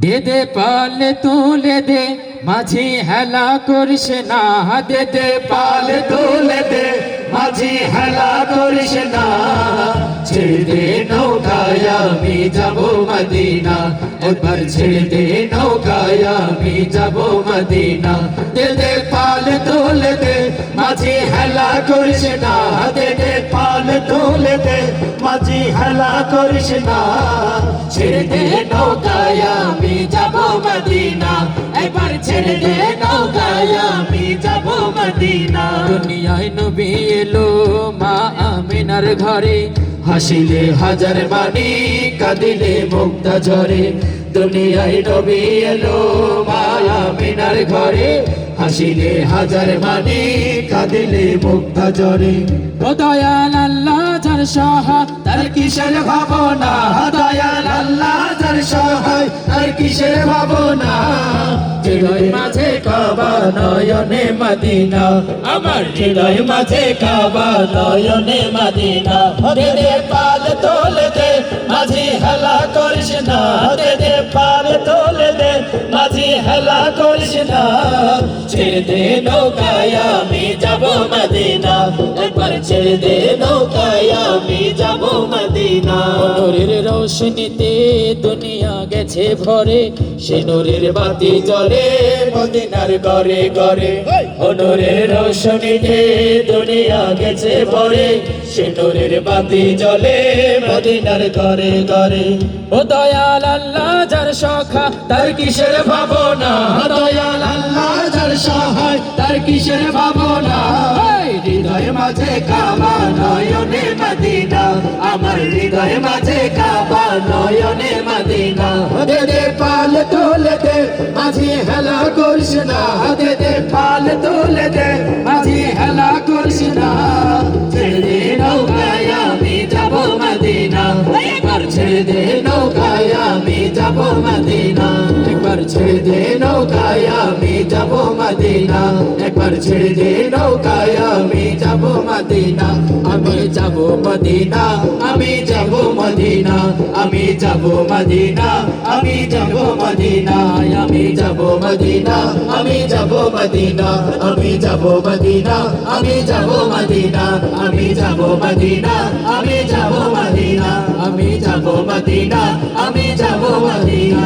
দে দে পালে তুলে দে মাঝি হেলা করিস না, দে দে পালে তুলে দে মাঝি হেলা করিস না। ছেড়ে দে নৌকায় আমি যাব মদিনা, একবার ছেড়ে দে নৌকায় আমি যাব মদিনা। দে দে পালে তুলে দে মাঝি হেলা করিস না, দে দে পালে তুলে দে মাঝি হেলা করিস না। ছেড়ে দে নৌকায় আমি যাব মদিনা, একবার ছেড়ে দে নৌকায় আমি যাব মদিনা। দুনিয়ায় নবী এলো মা আমিনার ঘরে, হাসিলে হাজার বাণী কাঁদিলে মুক্তা ঝরে। দুনিয়ায় নবী এলো মা আমিনার ঘরে, হাসিলে হাজার বাণী কাঁদিলে মুক্তা ঝরে। ও দয়াল আল্লাহ যার সহায় তার কিসের ভাবনা, দয়াল আল্লাহ যার সহায় তার কিসের ভাবনা। হৃদয় মাঝে কাবা নয়নে মদিনা, আমার হৃদয় মাঝে কাবা নয়নে মদিনা। দে দে পাল তোলে দে মাঝি হেলা করিস না, দে দে পাল তোলে দে মাঝি হেলা করিস না। ছেড়ে দে নৌকায় আমি যাব মদিনা, একবার ছেড়ে দে নৌকায় আমি যাব মদিনা। নূরের রোশনীতে দুনিয়া গেছে ভরে, সে নূরের বাতি জ্বলে মদিনার ঘরে ঘরে। নূরের রোশনীতে দুনিয়া গেছে ভরে, সে নূরের বাতি জ্বলে মদিনার ঘরে ঘরে। ও দয়াল আল্লাহ যার সখা তার কিসের ভাবনা, দয়াল আল্লাহ যার সহায় তার কিসের ভাবনা। হৃদয় মাঝে কাবা নয়নে মদিনা, আমার হৃদয় মাঝে কাবা নয়নে মদিনা। দে দে পাল তোলে দে মাঝি হেলা করিস না, দে দে পাল তোলে দে মাঝি হেলা করিস না। ছেড়ে দে নৌকায় আমি যাব মদিনা, একবার ছেড়ে দে নৌকায় আমি যাব মদিনা। একবার ছেড়ে দে নৌকায় আমি যাব মদিনা, একবার ছেড়ে দে নৌকায় আমি যাব মদিনা। আমি যাব মদিনা, আমি যাব মদিনা, আমি যাব মদিনা, আমি যাব মদিনা। আমি যাব মদিনা, আমি যাব মদিনা, আমি যাব মদিনা, আমি যাব মদিনা, আমি যাব মদিনা, আমি যাব মদিনা, আমি যাব মদিনা, আমি যাব মদিনা।